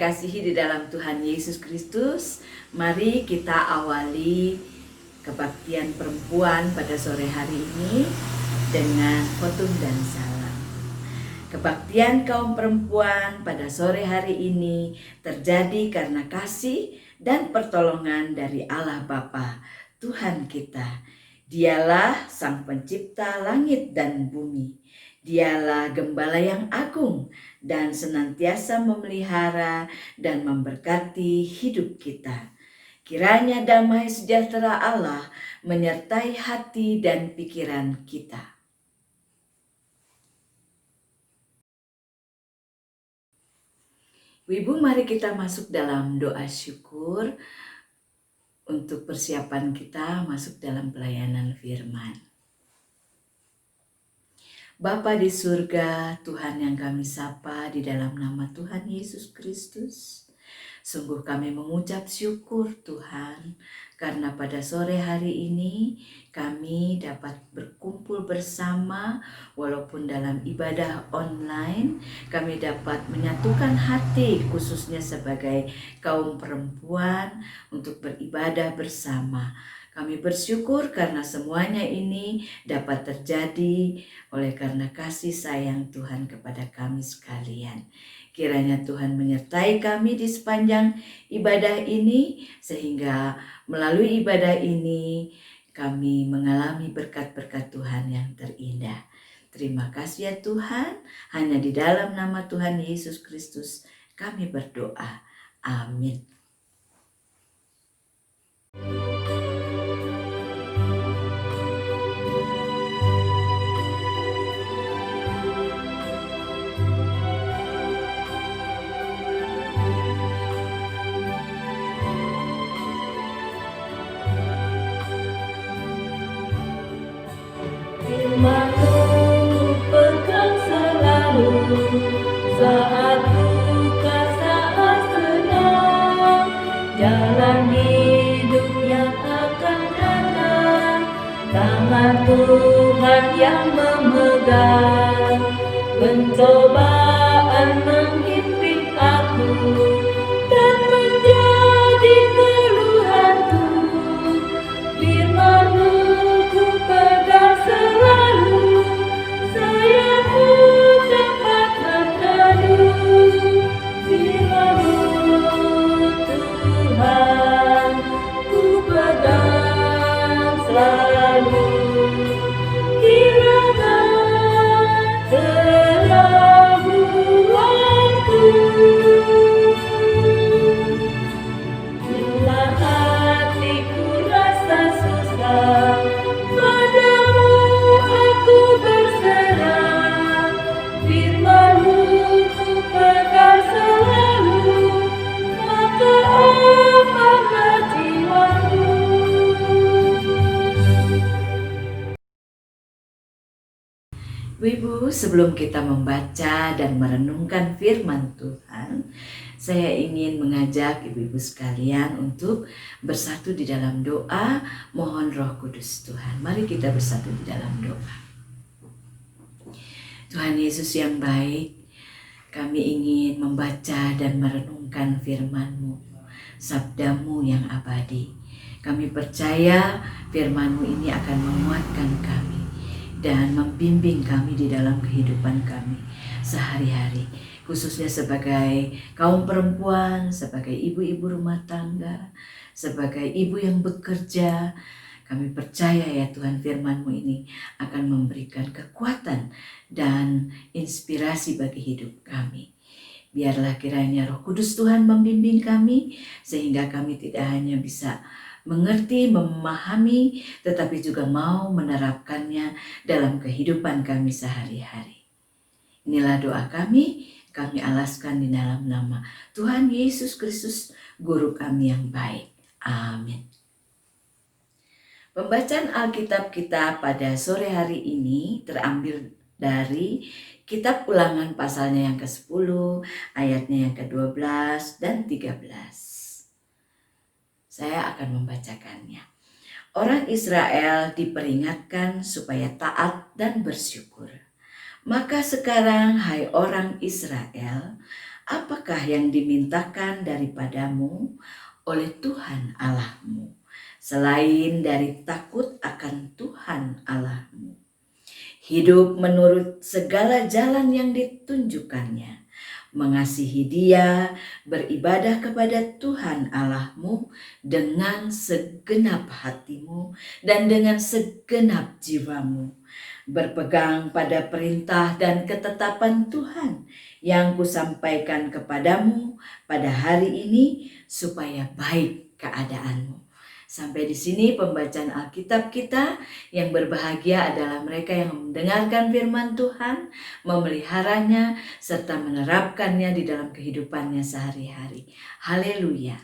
dikasihi di dalam Tuhan Yesus Kristus, mari kita awali kebaktian perempuan pada sore hari ini dengan khotbah dan salam. Kebaktian kaum perempuan pada sore hari ini terjadi karena kasih dan pertolongan dari Allah Bapa, Tuhan kita. Dialah Sang Pencipta langit dan bumi. Dialah Gembala yang agung dan senantiasa memelihara dan memberkati hidup kita. Kiranya damai sejahtera Allah menyertai hati dan pikiran kita. Ibu, mari kita masuk dalam doa syukur untuk persiapan kita masuk dalam pelayanan firman. Bapa di surga, Tuhan yang kami sapa di dalam nama Tuhan Yesus Kristus. Sungguh kami mengucap syukur Tuhan, karena pada sore hari ini kami dapat berkumpul bersama walaupun dalam ibadah online. Kami dapat menyatukan hati khususnya sebagai kaum perempuan untuk beribadah bersama. Kami bersyukur karena semuanya ini dapat terjadi oleh karena kasih sayang Tuhan kepada kami sekalian. Kiranya Tuhan menyertai kami di sepanjang ibadah ini, sehingga melalui ibadah ini kami mengalami berkat-berkat Tuhan yang terindah. Terima kasih ya Tuhan, hanya di dalam nama Tuhan Yesus Kristus kami berdoa. Amin. Firman-Mu pegang selalu saat duka, saat senang, jalan hidup yang akan datang, tangan Tuhan yang memegang. Pencobaan menghimpit aku dan menjadi keluhanku, firman-Mu ku pegang selalu, sayapku tempat berteduh. Firman-Mu Tuhan ku pegang selalu. Kiranya keraguanku, bila hatiku rasa susah, padamu aku berserah. Firman-Mu ku pegang selalu, maka amanlah jiwaku. Ibu, sebelum kita membaca dan merenungkan firman Tuhan, saya ingin mengajak ibu-ibu sekalian untuk bersatu di dalam doa, mohon Roh Kudus Tuhan. Mari kita bersatu di dalam doa. Tuhan Yesus yang baik, kami ingin membaca dan merenungkan firman-Mu, sabda-Mu yang abadi. Kami percaya firman-Mu ini akan menguatkan kami dan membimbing kami di dalam kehidupan kami sehari-hari, khususnya sebagai kaum perempuan, sebagai ibu-ibu rumah tangga, sebagai ibu yang bekerja. Kami percaya ya Tuhan, firman-Mu ini akan memberikan kekuatan dan inspirasi bagi hidup kami. Biarlah kiranya Roh Kudus Tuhan membimbing kami, sehingga kami tidak hanya bisa mengerti, memahami, tetapi juga mau menerapkannya dalam kehidupan kami sehari-hari. Inilah doa kami alaskan di dalam nama Tuhan Yesus Kristus, Guru kami yang baik. Amin. Pembacaan Alkitab kita pada sore hari ini terambil dari Kitab Ulangan pasalnya yang ke-10, ayatnya yang ke-12 dan 13. Saya akan membacakannya. Orang Israel diperingatkan supaya taat dan bersyukur. Maka sekarang, hai orang Israel, apakah yang dimintakan daripadamu oleh Tuhan Allahmu, selain dari takut akan Tuhan Allahmu? Hidup menurut segala jalan yang ditunjukkannya, mengasihi Dia, beribadah kepada Tuhan Allahmu dengan segenap hatimu dan dengan segenap jiwamu, berpegang pada perintah dan ketetapan Tuhan yang kusampaikan kepadamu pada hari ini supaya baik keadaanmu. Sampai di sini pembacaan Alkitab kita. Yang berbahagia adalah mereka yang mendengarkan firman Tuhan, memeliharanya, serta menerapkannya di dalam kehidupannya sehari-hari. Haleluya.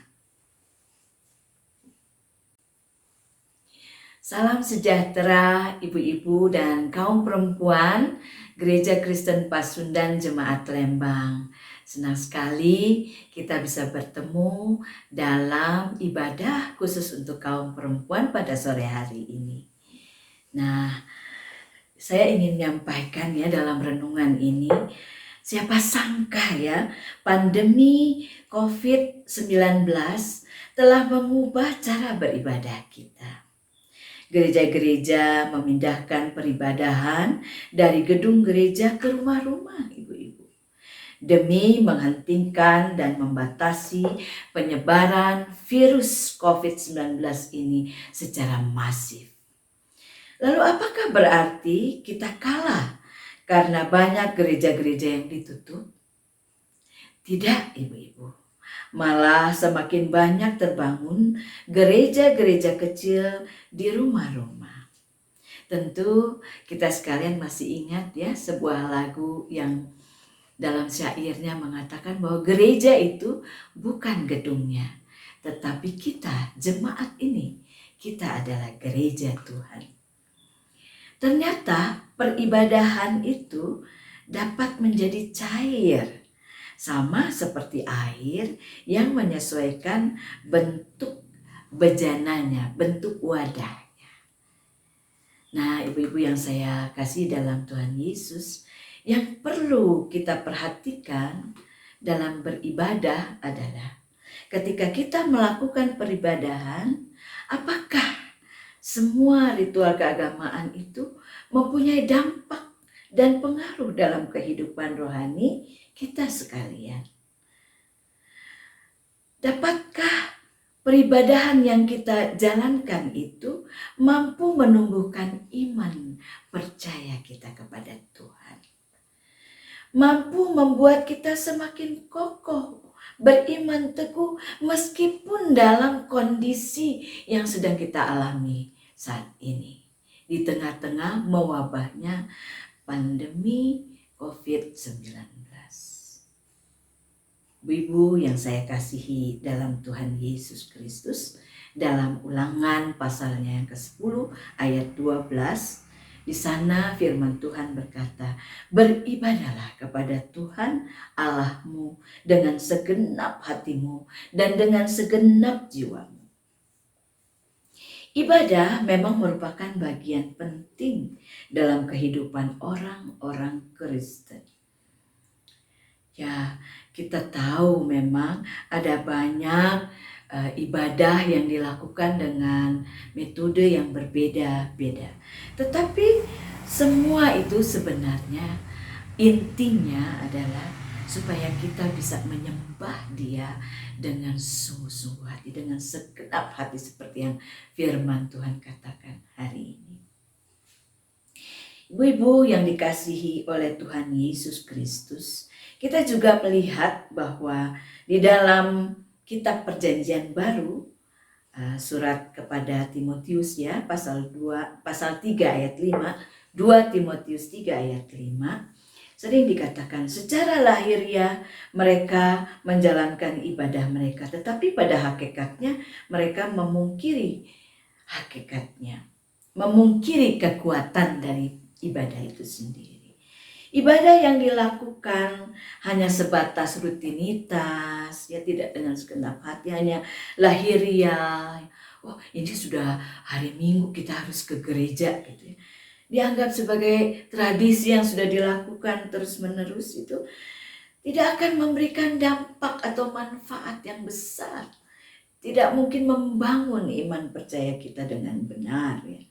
Salam sejahtera ibu-ibu dan kaum perempuan Gereja Kristen Pasundan Jemaat Lembang. Senang sekali kita bisa bertemu dalam ibadah khusus untuk kaum perempuan pada sore hari ini. Nah, saya ingin menyampaikan ya dalam renungan ini, siapa sangka ya pandemi COVID-19 telah mengubah cara beribadah kita. Gereja-gereja memindahkan peribadahan dari gedung gereja ke rumah-rumah ibu-ibu, demi menghentikan dan membatasi penyebaran virus COVID-19 ini secara masif. Lalu apakah berarti kita kalah karena banyak gereja-gereja yang ditutup? Tidak ibu-ibu. Malah semakin banyak terbangun gereja-gereja kecil di rumah-rumah. Tentu kita sekalian masih ingat ya sebuah lagu yang dalam syairnya mengatakan bahwa gereja itu bukan gedungnya, tetapi kita, jemaat ini, kita adalah gereja Tuhan. Ternyata peribadahan itu dapat menjadi cair, sama seperti air yang menyesuaikan bentuk bejananya, bentuk wadahnya. Nah, ibu-ibu yang saya kasih dalam Tuhan Yesus, yang perlu kita perhatikan dalam beribadah adalah ketika kita melakukan peribadahan, apakah semua ritual keagamaan itu mempunyai dampak dan pengaruh dalam kehidupan rohani kita sekalian. Dapatkah peribadahan yang kita jalankan itu mampu menumbuhkan iman percaya kita kepada Tuhan? Mampu membuat kita semakin kokoh, beriman teguh meskipun dalam kondisi yang sedang kita alami saat ini. Di tengah-tengah mewabahnya pandemi COVID-19. Ibu yang saya kasihi dalam Tuhan Yesus Kristus, dalam Ulangan pasalnya yang ke-10 ayat 12, di sana firman Tuhan berkata, beribadahlah kepada Tuhan Allahmu dengan segenap hatimu dan dengan segenap jiwamu. Ibadah memang merupakan bagian penting dalam kehidupan orang-orang Kristen. Ya, kita tahu memang ada banyak ibadah yang dilakukan dengan metode yang berbeda-beda. Tetapi semua itu sebenarnya intinya adalah supaya kita bisa menyembah Dia dengan sungguh-sungguh hati, dengan segenap hati seperti yang firman Tuhan katakan hari ini. Ibu-ibu yang dikasihi oleh Tuhan Yesus Kristus, kita juga melihat bahwa di dalam kitab Perjanjian Baru, surat kepada Timotius ya, pasal 3 ayat 5, 2 Timotius 3 ayat 5, sering dikatakan secara lahiriah mereka menjalankan ibadah mereka, tetapi pada hakikatnya mereka memungkiri hakikatnya, memungkiri kekuatan dari ibadah itu sendiri. Ibadah yang dilakukan hanya sebatas rutinitas, ya tidak dengan segenap hati, hanya lahiriah. Oh, ini sudah hari Minggu kita harus ke gereja gitu ya. Dianggap sebagai tradisi yang sudah dilakukan terus-menerus itu tidak akan memberikan dampak atau manfaat yang besar. Tidak mungkin membangun iman percaya kita dengan benar. Ya.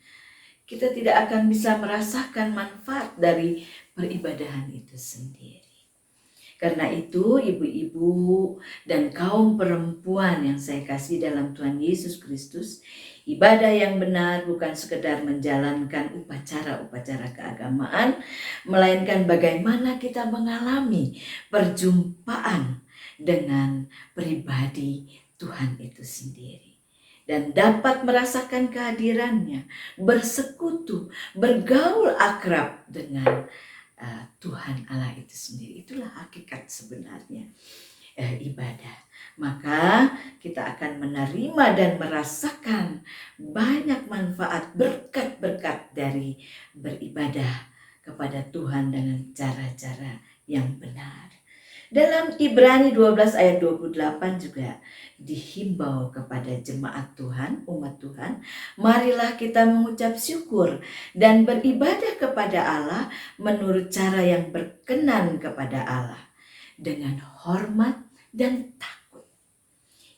Kita tidak akan bisa merasakan manfaat dari peribadahan itu sendiri. Karena itu ibu-ibu dan kaum perempuan yang saya kasih dalam Tuhan Yesus Kristus, ibadah yang benar bukan sekedar menjalankan upacara-upacara keagamaan, melainkan bagaimana kita mengalami perjumpaan dengan pribadi Tuhan itu sendiri. Dan dapat merasakan kehadirannya, bersekutu, bergaul akrab dengan Tuhan Allah itu sendiri. Itulah hakikat sebenarnya ibadah. Maka kita akan menerima dan merasakan banyak manfaat berkat-berkat dari beribadah kepada Tuhan dengan cara-cara yang benar. Dalam Ibrani 12 ayat 28 juga dihimbau kepada jemaat Tuhan, umat Tuhan, marilah kita mengucap syukur dan beribadah kepada Allah menurut cara yang berkenan kepada Allah dengan hormat dan takut.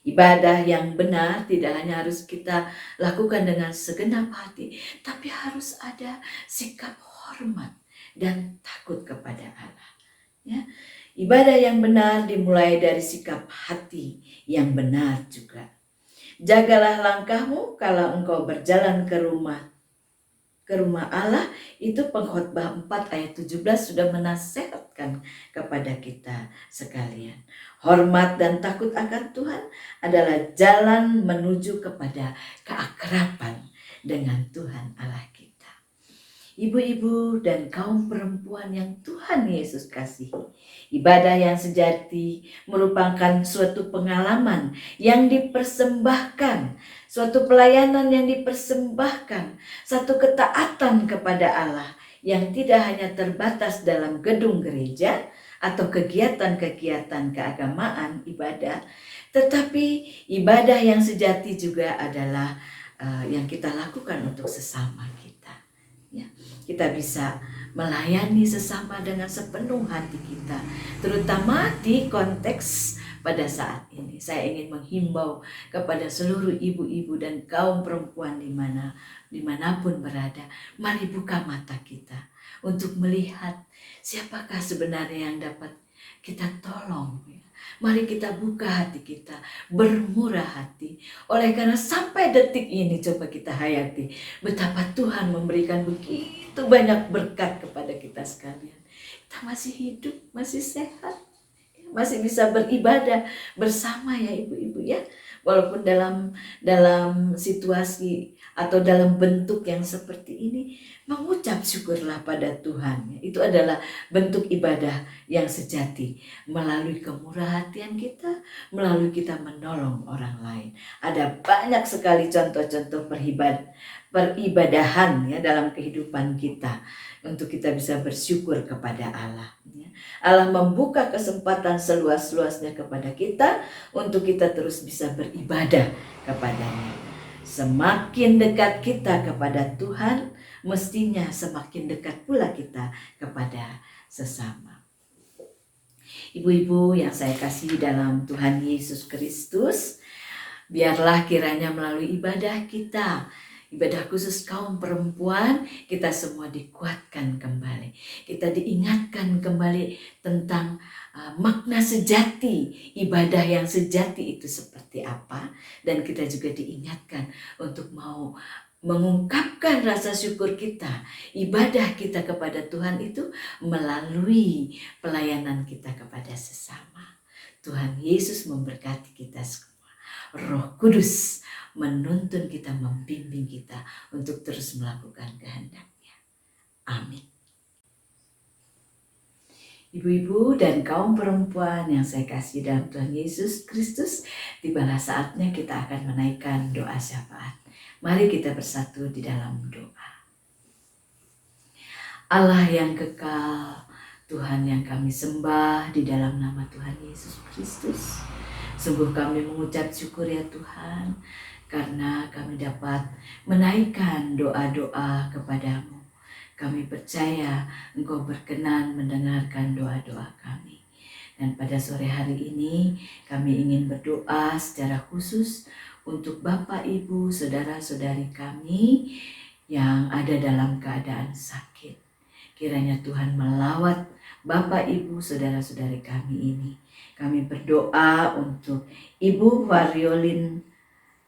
Ibadah yang benar tidak hanya harus kita lakukan dengan segenap hati, tapi harus ada sikap hormat dan takut kepada Allah. Ya. Ibadah yang benar dimulai dari sikap hati yang benar juga. Jagalah langkahmu kalau engkau berjalan ke rumah Allah. Itu Pengkhotbah 4 ayat 17 sudah menasihatkan kepada kita sekalian. Hormat dan takut akan Tuhan adalah jalan menuju kepada keakraban dengan Tuhan Allah kita. Ibu-ibu dan kaum perempuan yang Tuhan Yesus kasihi, ibadah yang sejati merupakan suatu pengalaman yang dipersembahkan, suatu pelayanan yang dipersembahkan, satu ketaatan kepada Allah yang tidak hanya terbatas dalam gedung gereja atau kegiatan-kegiatan keagamaan ibadah, tetapi ibadah yang sejati juga adalah yang kita lakukan untuk sesama kita. Ya, kita bisa melayani sesama dengan sepenuh hati kita, terutama di konteks pada saat ini. Saya ingin menghimbau kepada seluruh ibu-ibu dan kaum perempuan dimanapun berada, mari buka mata kita untuk melihat siapakah sebenarnya yang dapat kita tolong. Mari kita buka hati kita, bermurah hati. Oleh karena sampai detik ini coba kita hayati betapa Tuhan memberikan begitu banyak berkat kepada kita sekalian. Kita masih hidup, masih sehat, masih bisa beribadah bersama ya ibu-ibu ya. Walaupun dalam situasi atau dalam bentuk yang seperti ini, mengucap syukurlah pada Tuhan. Itu adalah bentuk ibadah yang sejati. Melalui kemurahan hatian kita, melalui kita menolong orang lain. Ada banyak sekali contoh-contoh peribadahan ya dalam kehidupan kita. Untuk kita bisa bersyukur kepada Allah. Allah membuka kesempatan seluas-luasnya kepada kita untuk kita terus bisa beribadah kepadanya. Semakin dekat kita kepada Tuhan, mestinya semakin dekat pula kita kepada sesama. Ibu-ibu yang saya kasih dalam Tuhan Yesus Kristus, biarlah kiranya melalui ibadah kita, ibadah khusus kaum perempuan, kita semua dikuatkan kembali. Kita diingatkan kembali tentang makna sejati, ibadah yang sejati itu seperti apa. Dan kita juga diingatkan untuk mau mengungkapkan rasa syukur kita, ibadah kita kepada Tuhan itu melalui pelayanan kita kepada sesama. Tuhan Yesus memberkati kita semua. Roh Kudus menuntun kita, membimbing kita untuk terus melakukan kehendak-Nya. Amin. Ibu-ibu dan kaum perempuan yang saya kasih dalam Tuhan Yesus Kristus, tibalah saatnya kita akan menaikkan doa syafaat. Mari kita bersatu di dalam doa. Allah yang kekal, Tuhan yang kami sembah di dalam nama Tuhan Yesus Kristus. Sungguh kami mengucap syukur ya Tuhan, karena kami dapat menaikkan doa-doa kepadamu. Kami percaya Engkau berkenan mendengarkan doa-doa kami. Dan pada sore hari ini kami ingin berdoa secara khusus untuk Bapak, Ibu, saudara-saudari kami yang ada dalam keadaan sakit. Kiranya Tuhan melawat Bapak, Ibu, saudara-saudari kami ini. Kami berdoa untuk Ibu Variolin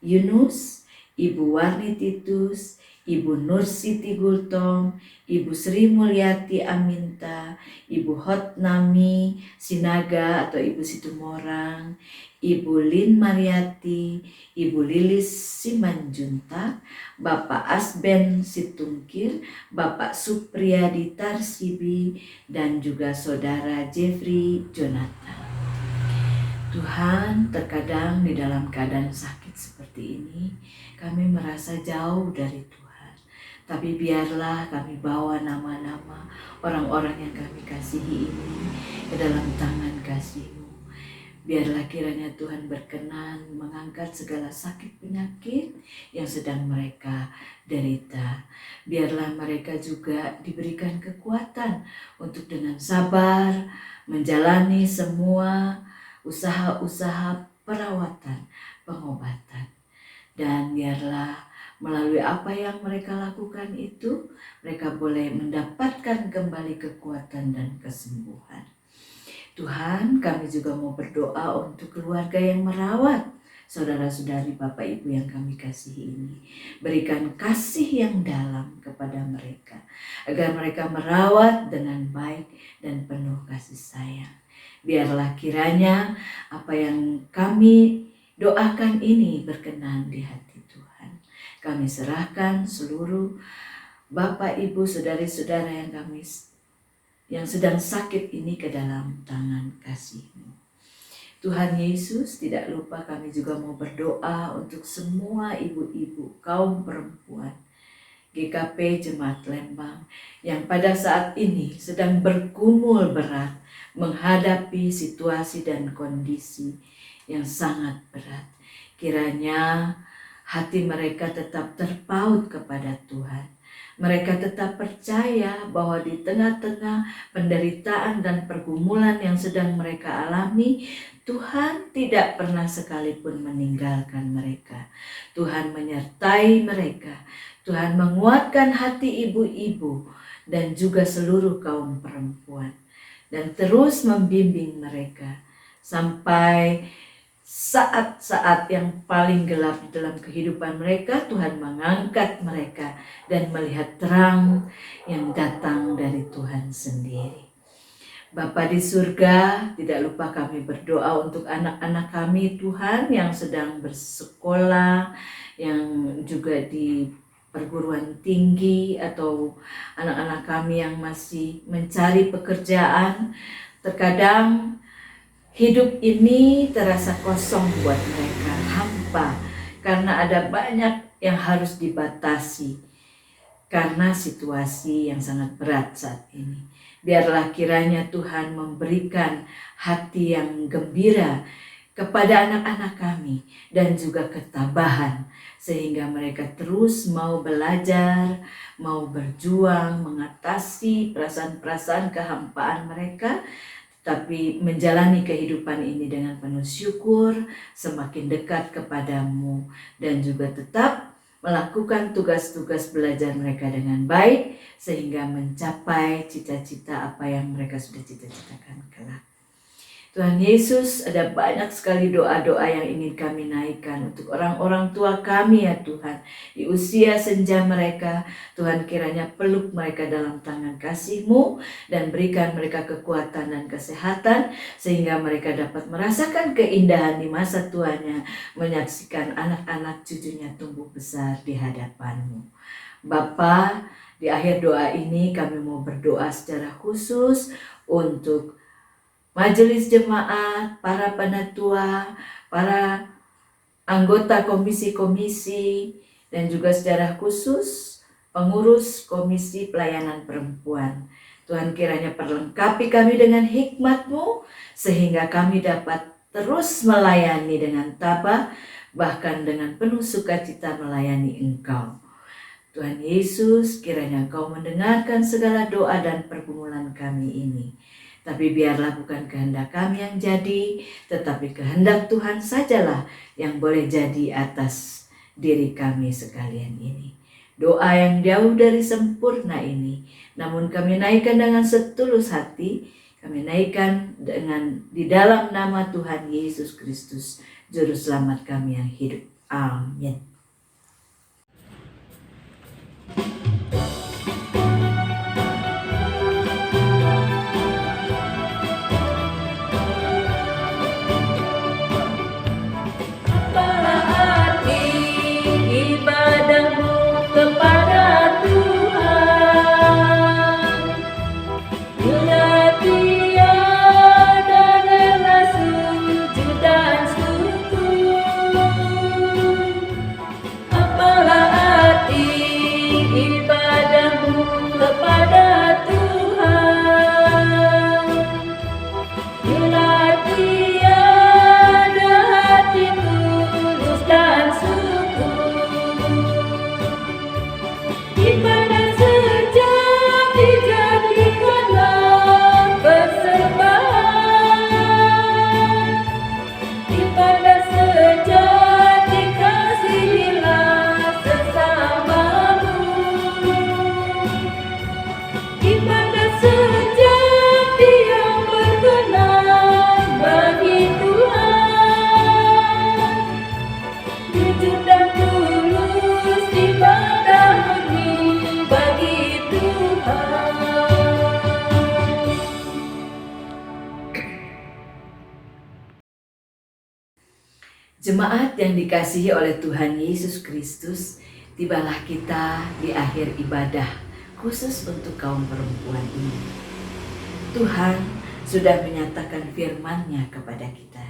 Yunus, Ibu Warni Titus, Ibu Nur Siti Gultom, Ibu Sri Mulyati Aminta, Ibu Hotnami Sinaga atau Ibu Situmorang, Ibu Lin Mariati, Ibu Lilis Simanjunta, Bapak Asben Situngkir, Bapak Supriyadi Tarsibi, dan juga Saudara Jeffrey Jonathan. Tuhan, terkadang di dalam keadaan sakit seperti ini, kami merasa jauh dari Tuhan. Tapi biarlah kami bawa nama-nama orang-orang yang kami kasihi ini ke dalam tangan kasih-Mu. Biarlah kiranya Tuhan berkenan mengangkat segala sakit penyakit yang sedang mereka derita. Biarlah mereka juga diberikan kekuatan untuk dengan sabar menjalani semua usaha-usaha perawatan, pengobatan. Dan biarlah melalui apa yang mereka lakukan itu, mereka boleh mendapatkan kembali kekuatan dan kesembuhan. Tuhan, kami juga mau berdoa untuk keluarga yang merawat saudara-saudari Bapak Ibu yang kami kasihi ini. Berikan kasih yang dalam kepada mereka, agar mereka merawat dengan baik dan penuh kasih sayang. Biarlah kiranya apa yang kami doakan ini berkenan di hati Tuhan. Kami serahkan seluruh Bapak, Ibu, saudari-saudara yang sedang sakit ini ke dalam tangan kasih-Mu. Tuhan Yesus, tidak lupa kami juga mau berdoa untuk semua ibu-ibu, kaum perempuan, GKP Jemaat Lembang yang pada saat ini sedang bergumul berat menghadapi situasi dan kondisi yang sangat berat. Kiranya hati mereka tetap terpaut kepada Tuhan. Mereka tetap percaya bahwa di tengah-tengah penderitaan dan pergumulan yang sedang mereka alami, Tuhan tidak pernah sekalipun meninggalkan mereka. Tuhan menyertai mereka. Tuhan menguatkan hati ibu-ibu dan juga seluruh kaum perempuan. Dan terus membimbing mereka sampai saat-saat yang paling gelap dalam kehidupan mereka, Tuhan mengangkat mereka dan melihat terang yang datang dari Tuhan sendiri. Bapa di surga, tidak lupa kami berdoa untuk anak-anak kami Tuhan yang sedang bersekolah, yang juga di perguruan tinggi, atau anak-anak kami yang masih mencari pekerjaan. Terkadang hidup ini terasa kosong buat mereka, hampa, karena ada banyak yang harus dibatasi karena situasi yang sangat berat saat ini. Biarlah kiranya Tuhan memberikan hati yang gembira kepada anak-anak kami dan juga ketabahan, sehingga mereka terus mau belajar, mau berjuang, mengatasi perasaan-perasaan kehampaan mereka, tapi menjalani kehidupan ini dengan penuh syukur, semakin dekat kepadamu, dan juga tetap melakukan tugas-tugas belajar mereka dengan baik, sehingga mencapai cita-cita apa yang mereka sudah cita-citakan kelak. Tuhan Yesus, ada banyak sekali doa-doa yang ingin kami naikkan untuk orang-orang tua kami ya Tuhan. Di usia senja mereka, Tuhan kiranya peluk mereka dalam tangan kasih-Mu dan berikan mereka kekuatan dan kesehatan sehingga mereka dapat merasakan keindahan di masa tuanya, menyaksikan anak-anak cucunya tumbuh besar di hadapan-Mu. Bapa, di akhir doa ini kami mau berdoa secara khusus untuk majelis jemaat, para penatua, para anggota komisi-komisi, dan juga secara khusus pengurus komisi pelayanan perempuan. Tuhan kiranya perlengkapi kami dengan hikmat-Mu sehingga kami dapat terus melayani dengan tabah, bahkan dengan penuh sukacita melayani Engkau. Tuhan Yesus, kiranya Engkau mendengarkan segala doa dan pergumulan kami ini. Tapi biarlah bukan kehendak kami yang jadi, tetapi kehendak Tuhan sajalah yang boleh jadi atas diri kami sekalian ini. Doa yang jauh dari sempurna ini, namun kami naikkan dengan setulus hati, kami naikkan di dalam nama Tuhan Yesus Kristus, Juru Selamat kami yang hidup. Amin. Jemaat yang dikasihi oleh Tuhan Yesus Kristus, tibalah kita di akhir ibadah khusus untuk kaum perempuan ini. Tuhan sudah menyatakan firman-Nya kepada kita.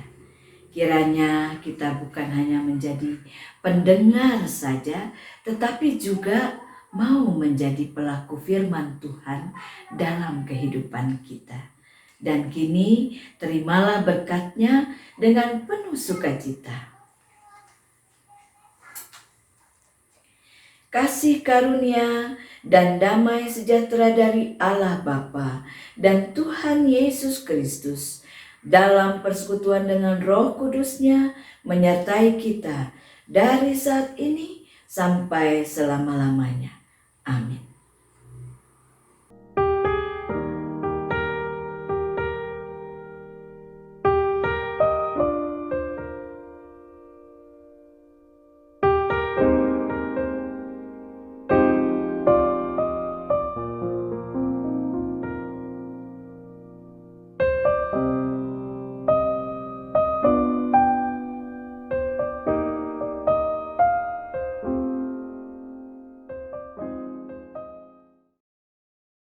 Kiranya kita bukan hanya menjadi pendengar saja, tetapi juga mau menjadi pelaku firman Tuhan dalam kehidupan kita. Dan kini terimalah berkat-Nya dengan penuh sukacita. Kasih karunia dan damai sejahtera dari Allah Bapa dan Tuhan Yesus Kristus dalam persekutuan dengan Roh Kudus-Nya menyertai kita dari saat ini sampai selama-lamanya.